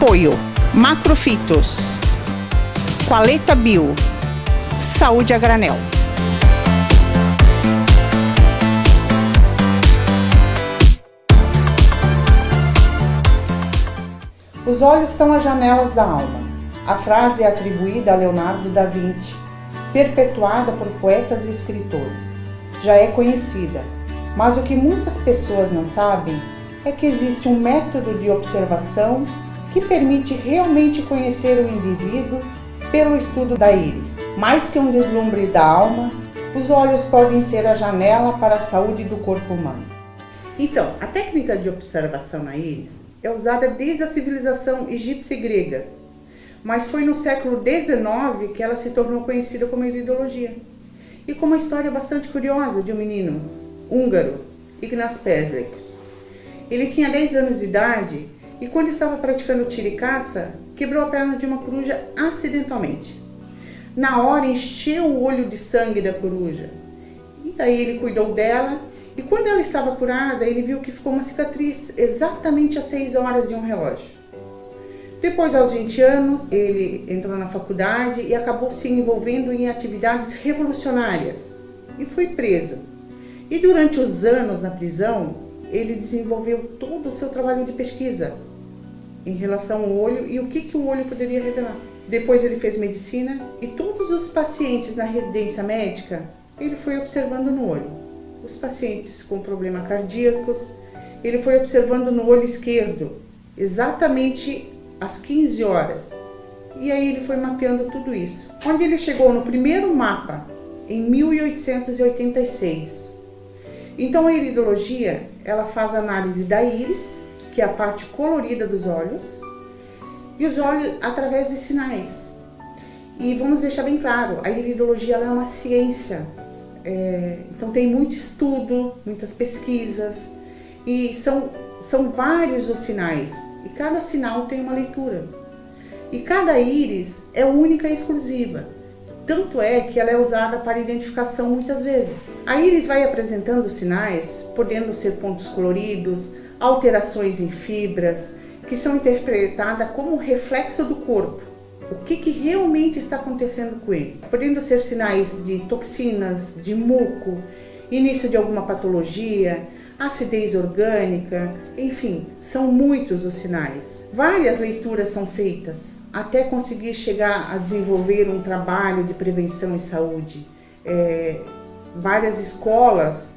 Apoio Macrofitos, Qualeta Bio, Saúde a Granel. Os olhos são as janelas da alma. A frase é atribuída a Leonardo da Vinci, perpetuada por poetas e escritores. Já é conhecida, mas o que muitas pessoas não sabem é que existe um método de observação que permite realmente conhecer o indivíduo pelo estudo da íris. Mais que um deslumbre da alma, os olhos podem ser a janela para a saúde do corpo humano. Então, a técnica de observação na íris é usada desde a civilização egípcia e grega, mas foi no século XIX que ela se tornou conhecida como iridologia. E com uma história bastante curiosa de um menino húngaro, Ignaz Peslek. Ele tinha 10 anos de idade e quando estava praticando tiro e caça, quebrou a perna de uma coruja acidentalmente. Na hora encheu o olho de sangue da coruja. E aí ele cuidou dela e quando ela estava curada, ele viu que ficou uma cicatriz exatamente às 6 horas de um relógio. Depois, aos 20 anos, ele entrou na faculdade e acabou se envolvendo em atividades revolucionárias e foi preso. E durante os anos na prisão, ele desenvolveu todo o seu trabalho de pesquisa em relação ao olho e o que o olho poderia revelar. Depois ele fez medicina e todos os pacientes na residência médica, ele foi observando no olho. Os pacientes com problemas cardíacos, ele foi observando no olho esquerdo, exatamente às 15 horas. E aí ele foi mapeando tudo isso. Onde ele chegou no primeiro mapa, em 1886. Então a iridologia, ela faz análise da íris, que é a parte colorida dos olhos, e os olhos através de sinais. E vamos deixar bem claro, a iridologia ela é uma ciência, então tem muito estudo, muitas pesquisas, e são vários os sinais, e cada sinal tem uma leitura. E cada íris é única e exclusiva. Tanto é que ela é usada para identificação muitas vezes. A íris vai apresentando sinais, podendo ser pontos coloridos, alterações em fibras, que são interpretadas como reflexo do corpo. O que realmente está acontecendo com ele? Podendo ser sinais de toxinas, de muco, início de alguma patologia, acidez orgânica, enfim, são muitos os sinais. Várias leituras são feitas até conseguir chegar a desenvolver um trabalho de prevenção e saúde. Várias escolas,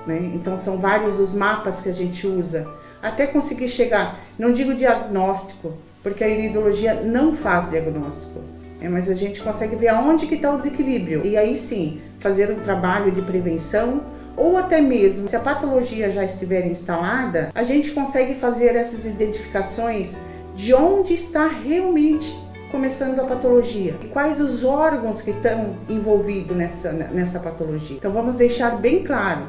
né? Então são vários os mapas que a gente usa, até conseguir chegar, não digo diagnóstico, porque a iridologia não faz diagnóstico, mas a gente consegue ver aonde que está o desequilíbrio, e aí sim, fazer um trabalho de prevenção, ou até mesmo, se a patologia já estiver instalada, a gente consegue fazer essas identificações de onde está realmente começando a patologia e quais os órgãos que estão envolvidos nessa patologia. Então vamos deixar bem claro,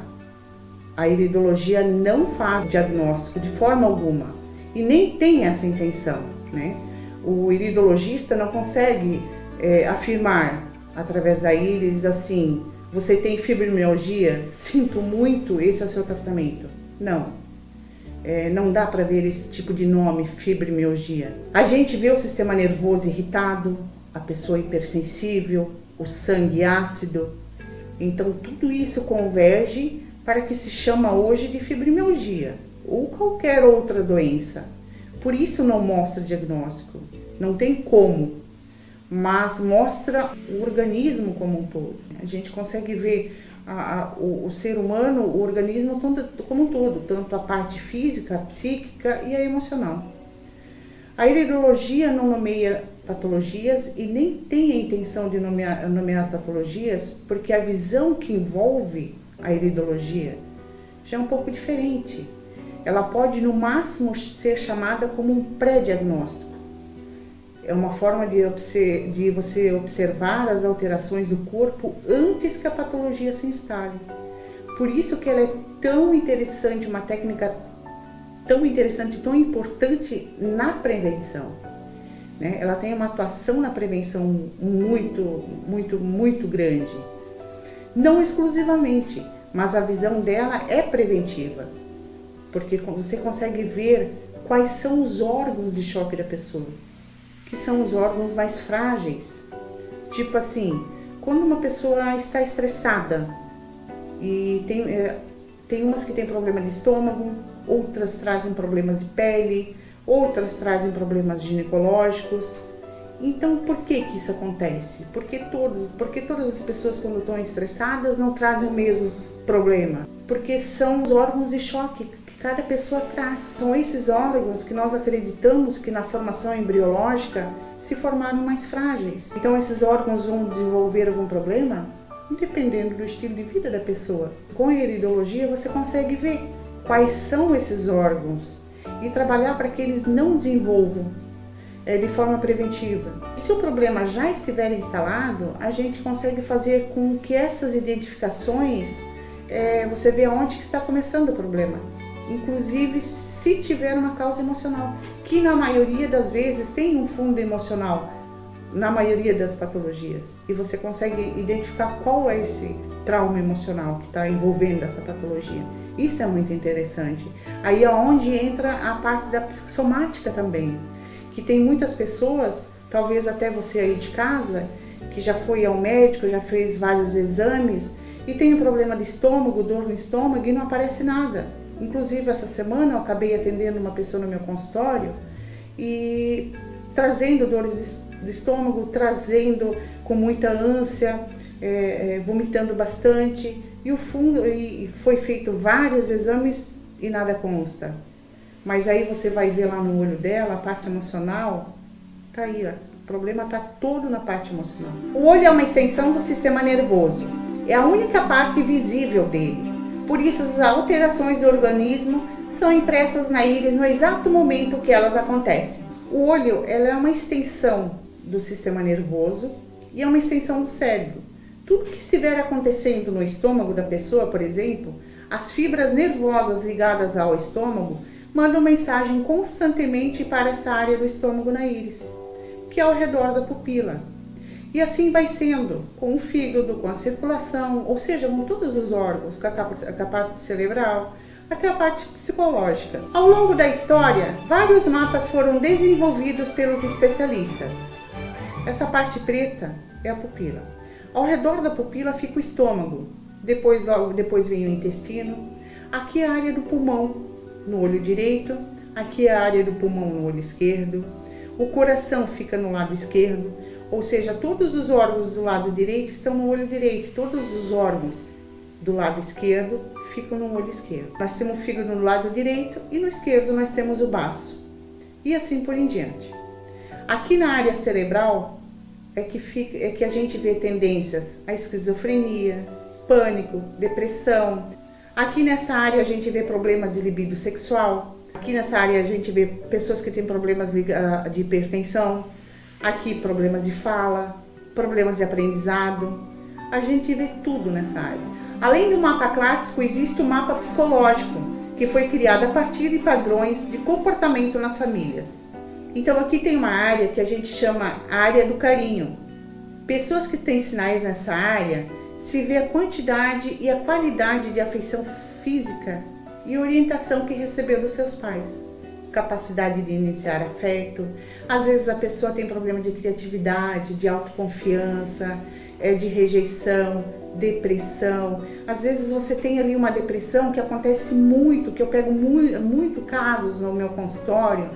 a iridologia não faz diagnóstico de forma alguma e nem tem essa intenção, né? O iridologista não consegue afirmar através da íris assim, você tem fibromialgia? Sinto muito, esse é o seu tratamento. Não. Não dá para ver esse tipo de nome, fibromialgia. A gente vê o sistema nervoso irritado, a pessoa hipersensível, o sangue ácido. Então tudo isso converge para que se chama hoje de fibromialgia ou qualquer outra doença. Por isso não mostra diagnóstico, não tem como, mas mostra o organismo como um todo. A gente consegue ver o ser humano, o organismo como um todo, tanto a parte física, a psíquica e a emocional. A iridologia não nomeia patologias e nem tem a intenção de nomear patologias, porque a visão que envolve a iridologia já é um pouco diferente. Ela pode no máximo ser chamada como um pré-diagnóstico. É uma forma de você observar as alterações do corpo antes que a patologia se instale. Por isso que ela é tão interessante, uma técnica tão interessante, tão importante na prevenção, né? Ela tem uma atuação na prevenção muito grande. Não exclusivamente, mas a visão dela é preventiva, porque você consegue ver quais são os órgãos de choque da pessoa, que são os órgãos mais frágeis. Tipo assim, quando uma pessoa está estressada, e tem umas que têm problema de estômago, outras trazem problemas de pele, outras trazem problemas ginecológicos. Então, por que isso acontece? Porque todas as pessoas, quando estão estressadas, não trazem o mesmo problema? Porque são os órgãos de choque que cada pessoa traz. São esses órgãos que nós acreditamos que na formação embriológica se formaram mais frágeis. Então, esses órgãos vão desenvolver algum problema? Dependendo do estilo de vida da pessoa. Com a iridologia, você consegue ver quais são esses órgãos e trabalhar para que eles não desenvolvam de forma preventiva. Se o problema já estiver instalado, a gente consegue fazer com que essas identificações, você vê onde que está começando o problema. Inclusive, se tiver uma causa emocional, que na maioria das vezes tem um fundo emocional, na maioria das patologias. E você consegue identificar qual é esse trauma emocional que está envolvendo essa patologia. Isso é muito interessante. Aí é onde entra a parte da psicossomática também, que tem muitas pessoas, talvez até você aí de casa, que já foi ao médico, já fez vários exames e tem um problema de estômago, dor no estômago e não aparece nada. Inclusive essa semana eu acabei atendendo uma pessoa no meu consultório e trazendo dores de estômago, trazendo com muita ânsia, vomitando bastante e foi feito vários exames e nada consta. Mas aí você vai ver lá no olho dela, a parte emocional, tá aí, ó, o problema tá todo na parte emocional. O olho é uma extensão do sistema nervoso, é a única parte visível dele. Por isso as alterações do organismo são impressas na íris no exato momento que elas acontecem. O olho, ela é uma extensão do sistema nervoso e é uma extensão do cérebro. Tudo que estiver acontecendo no estômago da pessoa, por exemplo, as fibras nervosas ligadas ao estômago mandam mensagem constantemente para essa área do estômago na íris, que é ao redor da pupila. E assim vai sendo com o fígado, com a circulação, ou seja, com todos os órgãos, com a parte cerebral, até a parte psicológica. Ao longo da história, vários mapas foram desenvolvidos pelos especialistas. Essa parte preta é a pupila. Ao redor da pupila fica o estômago, depois vem o intestino, aqui é a área do pulmão, no olho direito, aqui é a área do pulmão no olho esquerdo, o coração fica no lado esquerdo, ou seja, todos os órgãos do lado direito estão no olho direito, todos os órgãos do lado esquerdo ficam no olho esquerdo. Nós temos o fígado no lado direito e no esquerdo nós temos o baço, e assim por em diante. Aqui na área cerebral é que a gente vê tendências à esquizofrenia, pânico, depressão. Aqui nessa área a gente vê problemas de libido sexual. Aqui nessa área a gente vê pessoas que têm problemas de hipertensão. Aqui problemas de fala, problemas de aprendizado. A gente vê tudo nessa área. Além do mapa clássico, existe o mapa psicológico, que foi criado a partir de padrões de comportamento nas famílias. Então aqui tem uma área que a gente chama a área do carinho. Pessoas que têm sinais nessa área se vê a quantidade e a qualidade de afeição física e orientação que recebeu dos seus pais. Capacidade de iniciar afeto. Às vezes a pessoa tem problema de criatividade, de autoconfiança, de rejeição, depressão. Às vezes você tem ali uma depressão que acontece muito, que eu pego muito casos no meu consultório.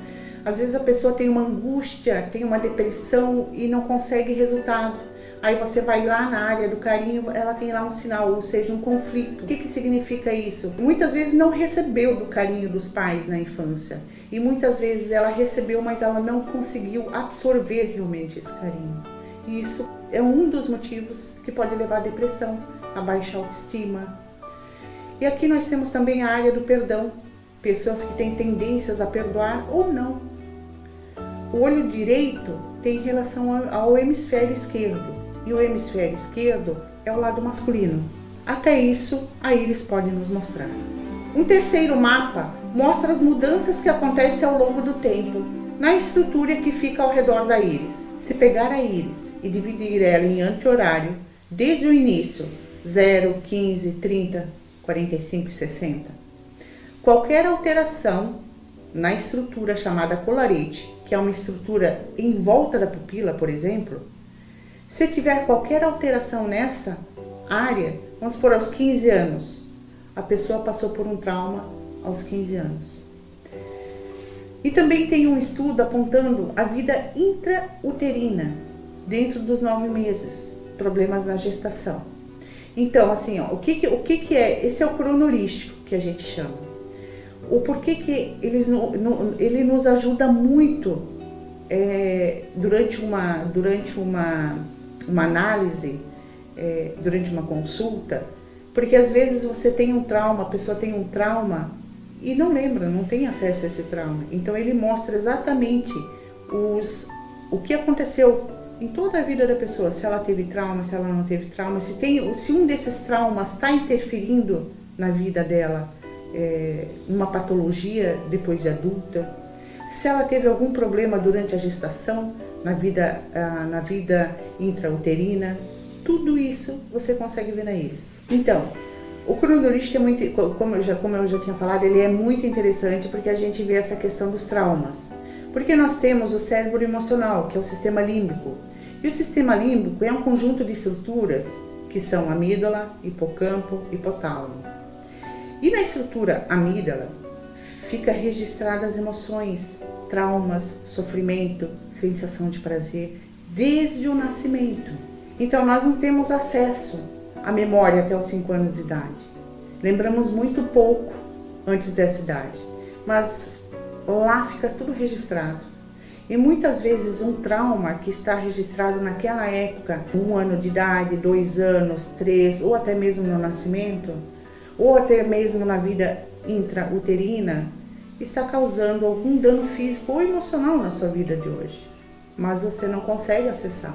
Às vezes a pessoa tem uma angústia, tem uma depressão e não consegue resultado. Aí você vai lá na área do carinho, ela tem lá um sinal, ou seja, um conflito. O que significa isso? Muitas vezes não recebeu do carinho dos pais na infância. E muitas vezes ela recebeu, mas ela não conseguiu absorver realmente esse carinho. E isso é um dos motivos que pode levar à depressão, a baixa autoestima. E aqui nós temos também a área do perdão. Pessoas que têm tendências a perdoar ou não. O olho direito tem relação ao hemisfério esquerdo. E o hemisfério esquerdo é o lado masculino. Até isso, a íris pode nos mostrar. Um terceiro mapa mostra as mudanças que acontecem ao longo do tempo, na estrutura que fica ao redor da íris. Se pegar a íris e dividir ela em anti-horário, desde o início, 0, 15, 30, 45 e 60, qualquer alteração na estrutura chamada colarete, que é uma estrutura em volta da pupila, por exemplo, se tiver qualquer alteração nessa área, vamos supor aos 15 anos, a pessoa passou por um trauma aos 15 anos. E também tem um estudo apontando a vida intrauterina, dentro dos 9 meses, problemas na gestação. Então, assim, ó, o que é? Esse é o cronorístico que a gente chama. O porquê que ele nos ajuda muito durante uma análise, durante uma consulta, porque às vezes você tem um trauma, a pessoa tem um trauma e não lembra, não tem acesso a esse trauma. Então ele mostra exatamente o que aconteceu em toda a vida da pessoa, se ela teve trauma, se ela não teve trauma, se um desses traumas está interferindo na vida dela, uma patologia depois de adulta, se ela teve algum problema durante a gestação, na vida intrauterina, tudo isso você consegue ver na íris. Então, o cronorístico é muito, como eu já tinha falado, ele é muito interessante porque a gente vê essa questão dos traumas. Porque nós temos o cérebro emocional, que é o sistema límbico. E o sistema límbico é um conjunto de estruturas que são amígdala, hipocampo e hipotálamo. E na estrutura amígdala fica registradas as emoções, traumas, sofrimento, sensação de prazer, desde o nascimento. Então nós não temos acesso à memória até os 5 anos de idade. Lembramos muito pouco antes dessa idade, mas lá fica tudo registrado. E muitas vezes um trauma que está registrado naquela época, 1 ano de idade, 2 anos, 3, ou até mesmo no nascimento, ou até mesmo na vida intrauterina, está causando algum dano físico ou emocional na sua vida de hoje. Mas você não consegue acessar.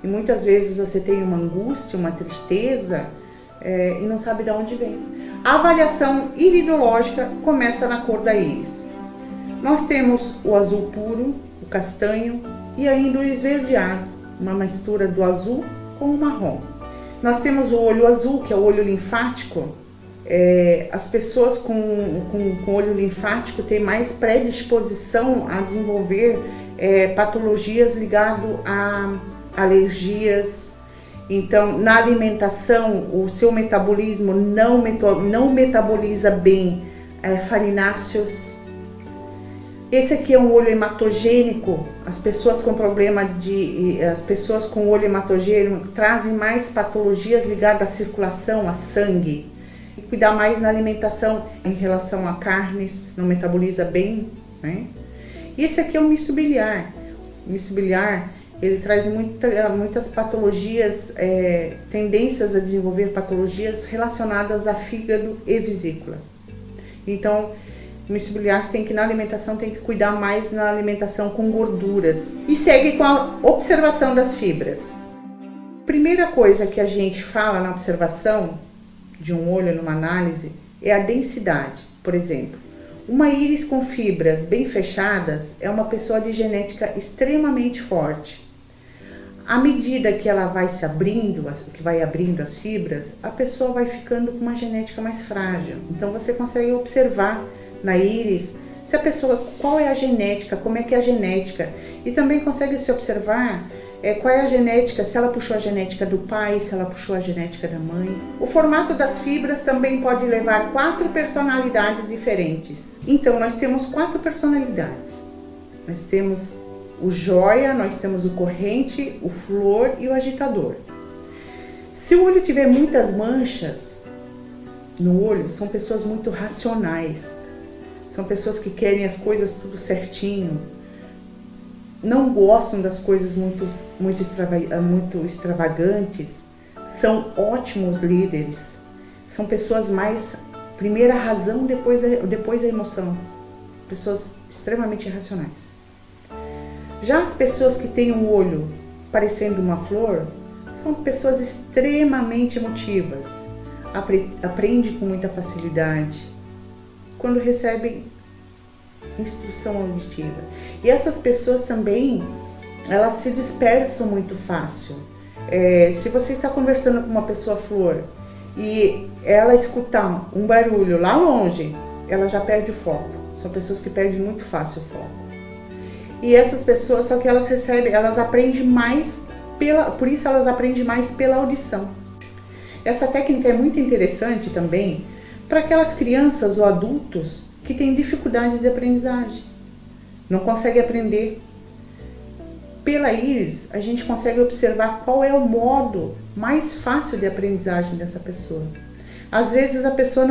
E muitas vezes você tem uma angústia, uma tristeza e não sabe de onde vem. A avaliação iridológica começa na cor da íris. Nós temos o azul puro, o castanho e ainda o esverdeado, uma mistura do azul com o marrom. Nós temos o olho azul, que é o olho linfático. As pessoas com olho linfático têm mais predisposição a desenvolver patologias ligadas a alergias. Então, na alimentação, o seu metabolismo não metaboliza bem farináceos. Esse aqui é um olho hematogênico. As pessoas com olho hematogênico trazem mais patologias ligadas à circulação, a sangue. E cuidar mais na alimentação em relação a carnes, não metaboliza bem, né? E esse aqui é o misto biliar. O misto biliar, ele traz muitas patologias, tendências a desenvolver patologias relacionadas a fígado e vesícula. Então, o misto biliar na alimentação tem que cuidar mais na alimentação com gorduras. E segue com a observação das fibras. Primeira coisa que a gente fala na observação de um olho numa análise é a densidade. Por exemplo, uma íris com fibras bem fechadas é uma pessoa de genética extremamente forte. À medida que ela vai se abrindo, que vai abrindo as fibras, a pessoa vai ficando com uma genética mais frágil. Então você consegue observar na íris se a pessoa, qual é a genética, como é que é a genética, e também consegue se observar qual é a genética, se ela puxou a genética do pai, se ela puxou a genética da mãe. O formato das fibras também pode levar 4 personalidades diferentes. Então nós temos 4 personalidades. Nós temos o joia, nós temos o corrente, o flor e o agitador. Se o olho tiver muitas manchas no olho, são pessoas muito racionais. São pessoas que querem as coisas tudo certinho. Não gostam das coisas muito extravagantes. São ótimos líderes. São pessoas mais... Primeiro a razão, depois a emoção. Pessoas extremamente racionais. Já as pessoas que têm um olho parecendo uma flor, são pessoas extremamente emotivas. Aprendem com muita facilidade quando recebem instrução auditiva. E essas pessoas também, elas se dispersam muito fácil. Se você está conversando com uma pessoa flor e ela escutar um barulho lá longe, ela já perde o foco. São pessoas que perdem muito fácil o foco. E essas pessoas, só que elas aprendem mais por isso elas aprendem mais pela audição. Essa técnica é muito interessante também para aquelas crianças ou adultos que têm dificuldades de aprendizagem, não conseguem aprender. Pela íris, a gente consegue observar qual é o modo mais fácil de aprendizagem dessa pessoa. Às vezes a pessoa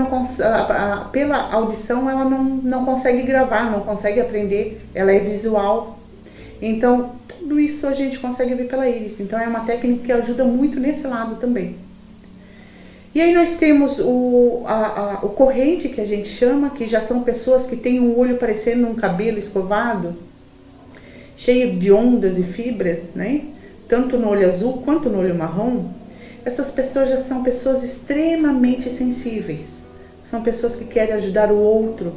pela audição ela não consegue gravar, não consegue aprender, ela é visual. Então, tudo isso a gente consegue ver pela íris. Então, é uma técnica que ajuda muito nesse lado também. E aí nós temos o corrente, que a gente chama, que já são pessoas que têm o olho parecendo um cabelo escovado, cheio de ondas e fibras, né? Tanto no olho azul quanto no olho marrom. Essas pessoas já são pessoas extremamente sensíveis. São pessoas que querem ajudar o outro,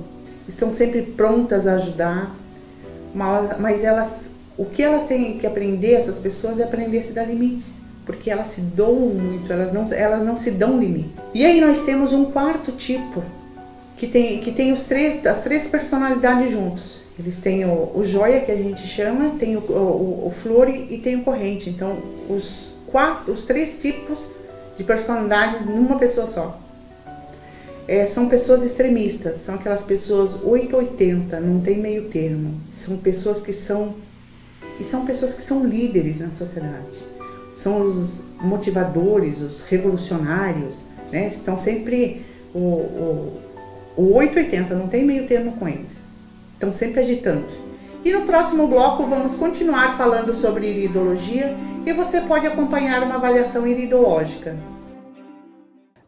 estão sempre prontas a ajudar, mas o que elas têm que aprender, essas pessoas, é aprender a se dar limites, porque elas se doam muito, elas não se dão limites. E aí nós temos um quarto tipo, que tem as três personalidades juntos. Eles têm o joia, que a gente chama, tem o flor e tem o corrente. Então, os três tipos de personalidades numa pessoa só. São pessoas extremistas, são aquelas pessoas 880, não tem meio termo. São pessoas que são líderes na sociedade. São os motivadores, os revolucionários, né? Estão sempre o 880, não tem meio termo com eles. Estão sempre agitando. E no próximo bloco vamos continuar falando sobre iridologia e você pode acompanhar uma avaliação iridológica.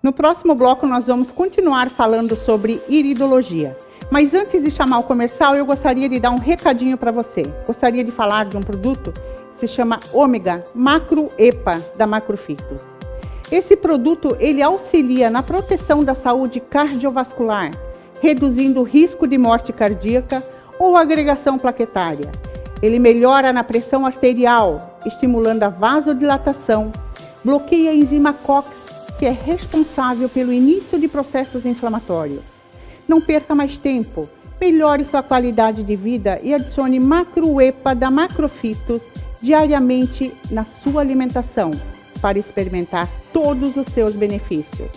No próximo bloco nós vamos continuar falando sobre iridologia. Mas antes de chamar o comercial, eu gostaria de dar um recadinho para você. Gostaria de falar de um produto que se chama Ômega Macro EPA da Macrofitos. Esse produto ele auxilia na proteção da saúde cardiovascular, reduzindo o risco de morte cardíaca ou agregação plaquetária. Ele melhora na pressão arterial, estimulando a vasodilatação, bloqueia a enzima COX, que é responsável pelo início de processos inflamatórios. Não perca mais tempo, melhore sua qualidade de vida e adicione Macro EPA da Macrofitos diariamente na sua alimentação para experimentar todos os seus benefícios.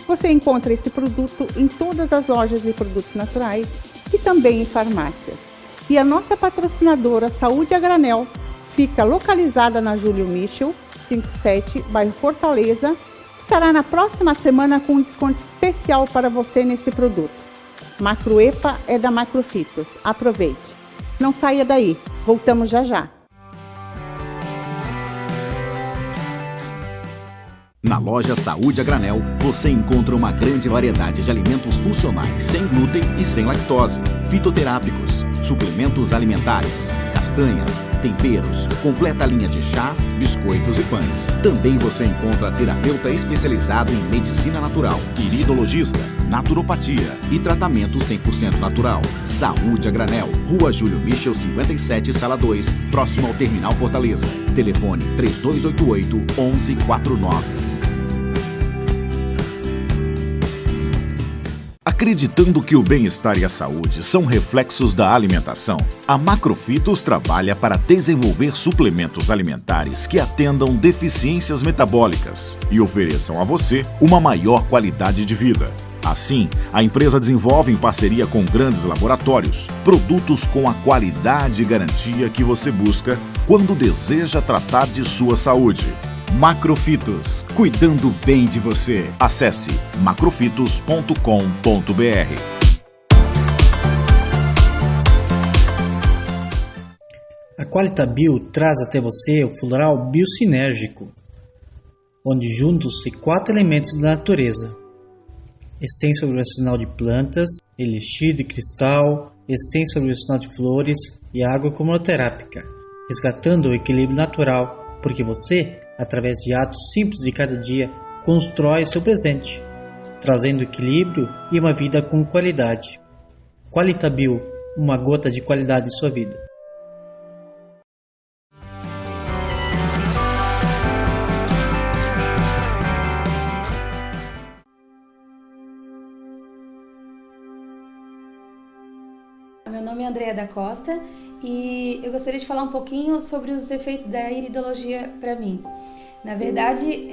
Você encontra esse produto em todas as lojas de produtos naturais e também em farmácias. E a nossa patrocinadora Saúde a Granel fica localizada na Júlio Michel, 57, bairro Fortaleza. Estará na próxima semana com um desconto especial para você nesse produto. Macro EPA é da Macrofitos. Aproveite. Não saia daí. Voltamos já já. Na loja Saúde a Granel, você encontra uma grande variedade de alimentos funcionais sem glúten e sem lactose, fitoterápicos, suplementos alimentares, castanhas, temperos, completa linha de chás, biscoitos e pães. Também você encontra terapeuta especializado em medicina natural, iridologista, naturopatia e tratamento 100% natural. Saúde a Granel, Rua Júlio Michel 57, Sala 2, próximo ao Terminal Fortaleza. Telefone 3288-1149. Acreditando que o bem-estar e a saúde são reflexos da alimentação, a Macrofitos trabalha para desenvolver suplementos alimentares que atendam deficiências metabólicas e ofereçam a você uma maior qualidade de vida. Assim, a empresa desenvolve em parceria com grandes laboratórios produtos com a qualidade e garantia que você busca quando deseja tratar de sua saúde. Macrofitos, cuidando bem de você. Acesse macrofitos.com.br. A Qualitabio traz até você o floral biosinérgico, onde juntam-se 4 elementos da natureza: essência vibracional de plantas, elixir de cristal, essência vibracional de flores e água cromoterápica, resgatando o equilíbrio natural, porque você, através de atos simples de cada dia, constrói seu presente, trazendo equilíbrio e uma vida com qualidade. Qualitabio, uma gota de qualidade em sua vida. nome é Andrea da Costa e eu gostaria de falar um pouquinho sobre os efeitos da iridologia para mim. Na verdade,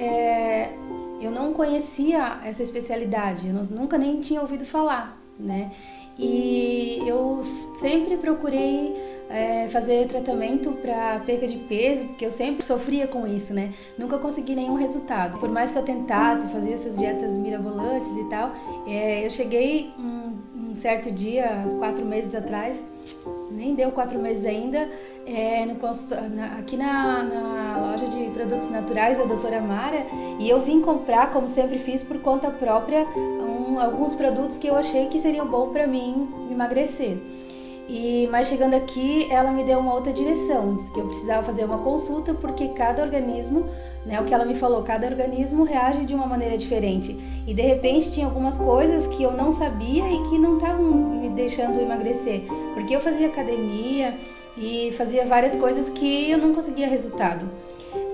eu não conhecia essa especialidade, eu nunca nem tinha ouvido falar, né? E eu sempre procurei fazer tratamento para perca de peso, porque eu sempre sofria com isso, né? Nunca consegui nenhum resultado. Por mais que eu tentasse fazer essas dietas mirabolantes e tal, eu cheguei um certo dia, 4 meses atrás, nem deu 4 meses ainda, aqui na loja de produtos naturais da doutora Mara, e eu vim comprar, como sempre fiz, por conta própria, alguns produtos que eu achei que seriam bons para mim emagrecer. Mas chegando aqui, ela me deu uma outra direção, disse que eu precisava fazer uma consulta porque cada organismo, né, o que ela me falou, cada organismo reage de uma maneira diferente. E de repente tinha algumas coisas que eu não sabia e que não estavam me deixando emagrecer, porque eu fazia academia e fazia várias coisas que eu não conseguia resultado.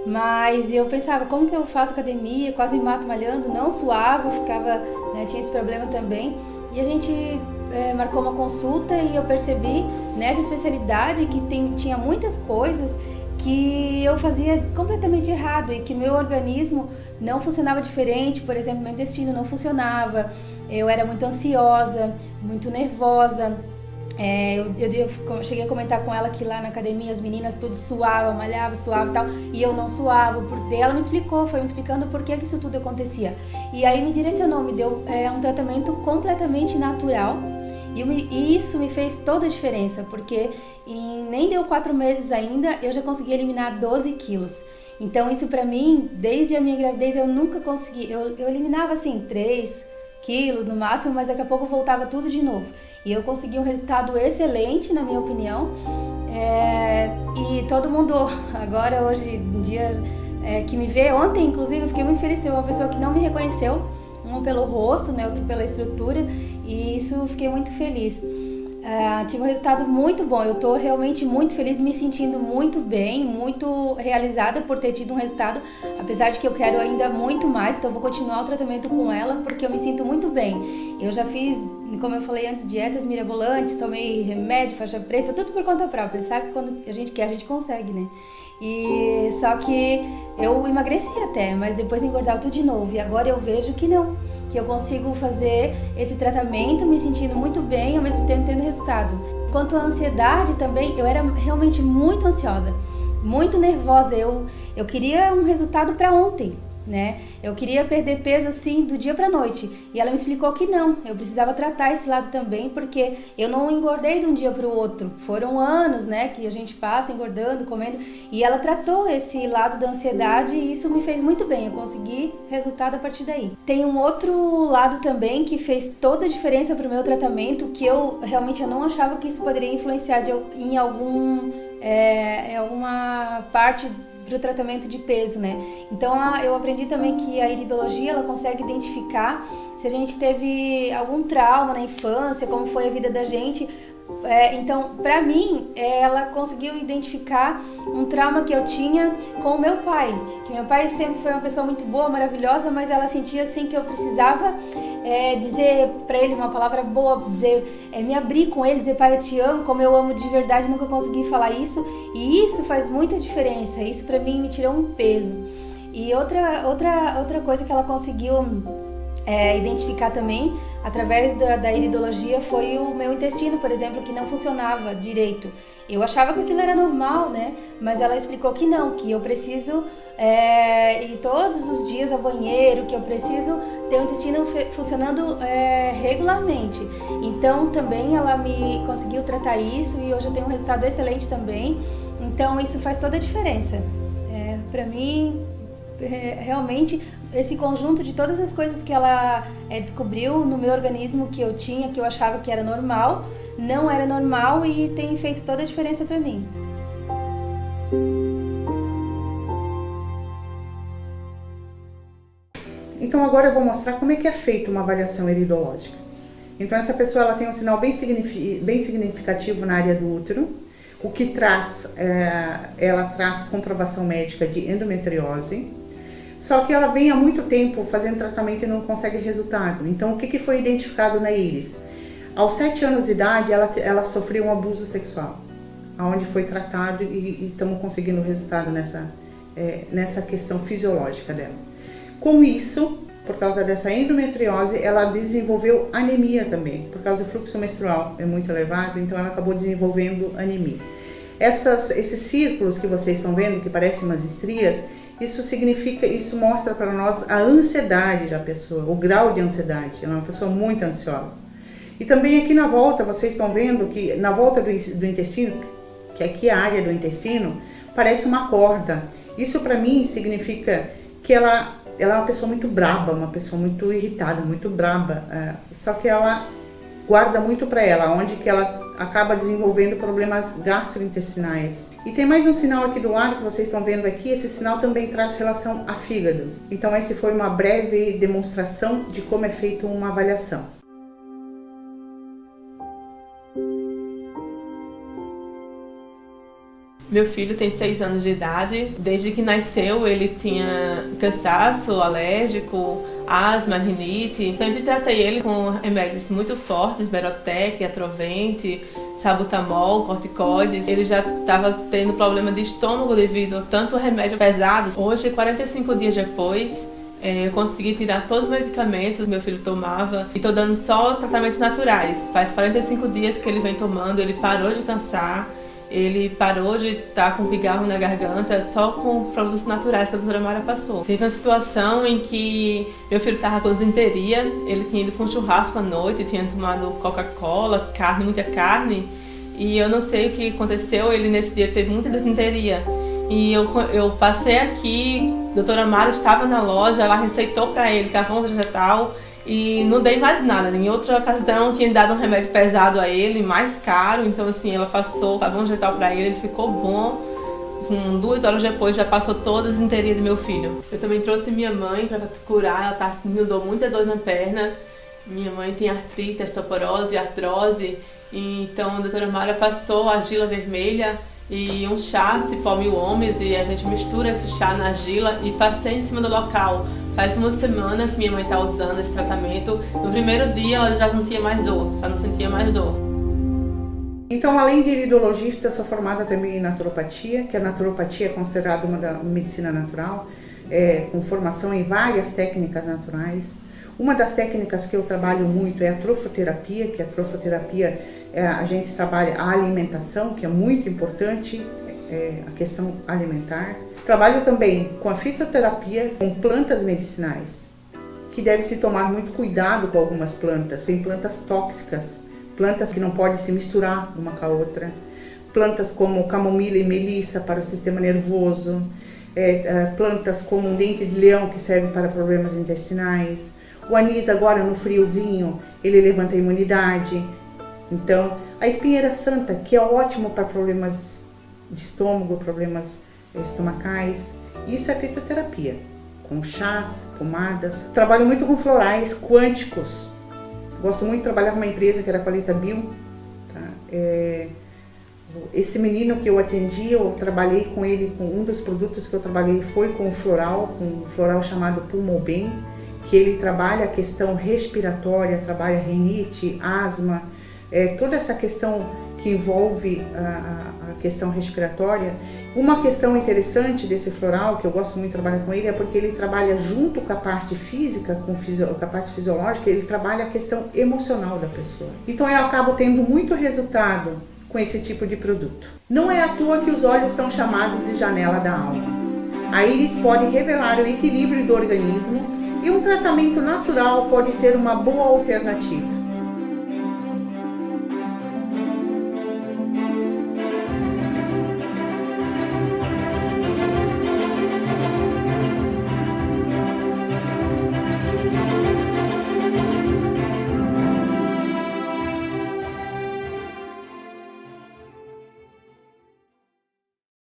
Mas eu pensava, como que eu faço academia, quase me mato malhando, não suava, ficava, né, tinha esse problema também. E a gente marcou uma consulta e eu percebi nessa especialidade que tinha muitas coisas que eu fazia completamente errado e que meu organismo não funcionava diferente. Por exemplo, meu intestino não funcionava, eu era muito ansiosa, muito nervosa. Eu cheguei a comentar com ela que lá na academia as meninas tudo suavam, malhavam, suavam e tal, e eu não suava, porque ela me explicou, foi me explicando por que isso tudo acontecia. E aí me direcionou, me deu um tratamento completamente natural, e isso me fez toda a diferença, porque nem deu 4 meses ainda, eu já consegui eliminar 12 quilos. Então isso pra mim, desde a minha gravidez, eu nunca consegui, eu eliminava assim 3 quilos no máximo, mas daqui a pouco voltava tudo de novo. E eu consegui um resultado excelente, na minha opinião. E todo mundo agora, hoje em dia, que me vê, ontem inclusive eu fiquei muito feliz, teve uma pessoa que não me reconheceu, um pelo rosto, né, outro pela estrutura, e isso eu fiquei muito feliz. Tive um resultado muito bom, eu tô realmente muito feliz, me sentindo muito bem, muito realizada por ter tido um resultado, apesar de que eu quero ainda muito mais, então eu vou continuar o tratamento com ela, porque eu me sinto muito bem. Eu já fiz, como eu falei antes, dietas mirabolantes, tomei remédio, faixa preta, tudo por conta própria, sabe? Quando a gente quer, a gente consegue, né? E só que eu emagreci até, mas depois engordava tudo de novo, e agora eu vejo que não, que eu consigo fazer esse tratamento me sentindo muito bem, ao mesmo tempo tendo resultado. Quanto à ansiedade também, eu era realmente muito ansiosa, muito nervosa, eu queria um resultado para ontem, né? Eu queria perder peso assim do dia para noite, e ela me explicou que não, eu precisava tratar esse lado também, porque eu não engordei de um dia para o outro, foram anos, né, que a gente passa engordando, comendo, e ela tratou esse lado da ansiedade e isso me fez muito bem, eu consegui resultado a partir daí. Tem um outro lado também que fez toda a diferença para o meu tratamento, que eu não achava que isso poderia influenciar em alguma parte para o tratamento de peso, né? Então eu aprendi também que a iridologia ela consegue identificar se a gente teve algum trauma na infância, como foi a vida da gente. Então, para mim, ela conseguiu identificar um trauma que eu tinha com o meu pai, que meu pai sempre foi uma pessoa muito boa, maravilhosa, mas ela sentia assim que eu precisava dizer para ele uma palavra boa, me abrir com ele, dizer pai eu te amo, como eu amo de verdade, nunca consegui falar isso, e isso faz muita diferença, isso para mim me tirou um peso. E outra coisa que ela conseguiu identificar também através da iridologia foi o meu intestino, por exemplo, que não funcionava direito. Eu achava que aquilo era normal, né? Mas ela explicou que não, que eu preciso ir todos os dias ao banheiro, que eu preciso ter o intestino funcionando regularmente. Então também ela me conseguiu tratar isso e hoje eu tenho um resultado excelente também. Então isso faz toda a diferença. Para mim, realmente, esse conjunto de todas as coisas que ela descobriu no meu organismo que eu tinha, que eu achava que era normal, não era normal e tem feito toda a diferença para mim. Então agora eu vou mostrar como é que é feita uma avaliação iridológica. Então essa pessoa ela tem um sinal bem significativo na área do útero, o que traz, ela traz comprovação médica de endometriose. Só que ela vem há muito tempo fazendo tratamento e não consegue resultado. Então, o que foi identificado na íris? Aos 7 anos de idade, ela sofreu um abuso sexual, onde foi tratado e estamos conseguindo o resultado nessa questão fisiológica dela. Com isso, por causa dessa endometriose, ela desenvolveu anemia também, por causa do fluxo menstrual é muito elevado, então ela acabou desenvolvendo anemia. Esses círculos que vocês estão vendo, que parecem umas estrias, isso mostra para nós a ansiedade da pessoa, o grau de ansiedade. Ela é uma pessoa muito ansiosa. E também aqui na volta, vocês estão vendo que na volta do intestino, que aqui é a área do intestino, parece uma corda. Isso para mim significa que ela é uma pessoa muito braba, uma pessoa muito irritada, muito braba. Só que ela guarda muito para ela, onde que ela acaba desenvolvendo problemas gastrointestinais. E tem mais um sinal aqui do lado que vocês estão vendo aqui, esse sinal também traz relação a fígado. Então essa foi uma breve demonstração de como é feita uma avaliação. Meu filho tem 6 anos de idade. Desde que nasceu, ele tinha cansaço alérgico, asma, rinite. Sempre tratei ele com remédios muito fortes, Berotec, Atrovente, Salbutamol, corticoides. Ele já estava tendo problema de estômago devido a tanto remédio pesado. Hoje, 45 dias depois, eu consegui tirar todos os medicamentos que meu filho tomava e estou dando só tratamentos naturais. Faz 45 dias que ele vem tomando, ele parou de cansar. Ele parou de estar com pigarro na garganta só com produtos naturais que a doutora Mara passou. Teve uma situação em que meu filho estava com desinteria, ele tinha ido para um churrasco à noite, tinha tomado Coca-Cola, carne, muita carne, e eu não sei o que aconteceu, ele nesse dia teve muita desinteria. E eu passei aqui, a doutora Mara estava na loja, ela receitou para ele carvão vegetal, e não dei mais nada. Em outra ocasião tinha dado um remédio pesado a ele, mais caro, então assim, ela passou o carvão vegetal para ele ficou bom. 2 horas depois já passou toda a desinteria do meu filho. Eu também trouxe minha mãe para curar, ela tá sentindo dor, muita dor na perna. Minha mãe tem artrite, osteoporose, artrose, então a doutora Mara passou a argila vermelha e um chá, cipó 1000 ohms, e a gente mistura esse chá na argila e passei em cima do local. Faz 1 semana que minha mãe está usando esse tratamento. No primeiro dia ela já não tinha mais dor, já não sentia mais dor. Então, além de iridologista, sou formada também em naturopatia, que a naturopatia é considerada uma medicina natural, com formação em várias técnicas naturais. Uma das técnicas que eu trabalho muito é a trofoterapia, que a trofoterapia a gente trabalha a alimentação, que é muito importante, a questão alimentar. Trabalho também com a fitoterapia, com plantas medicinais, que deve se tomar muito cuidado com algumas plantas. Tem plantas tóxicas, plantas que não podem se misturar uma com a outra, plantas como camomila e melissa para o sistema nervoso, plantas como um dente de leão que serve para problemas intestinais, o anis agora no friozinho, ele levanta a imunidade. Então, a espinheira santa, que é ótimo para problemas de estômago, problemas estomacais. Isso é fitoterapia, com chás, pomadas. Trabalho muito com florais quânticos. Gosto muito de trabalhar com uma empresa que era a Qualita Bio. Tá? Esse menino que eu atendi, eu trabalhei com ele, com um dos produtos que eu trabalhei foi com um floral chamado Pulmoben, que ele trabalha a questão respiratória, trabalha rinite, asma, toda essa questão que envolve a questão respiratória. Uma questão interessante desse floral, que eu gosto muito de trabalhar com ele, é porque ele trabalha junto com a parte física, com a parte fisiológica, ele trabalha a questão emocional da pessoa. Então eu acabo tendo muito resultado com esse tipo de produto. Não é à toa que os olhos são chamados de janela da alma. A íris pode revelar o equilíbrio do organismo e um tratamento natural pode ser uma boa alternativa.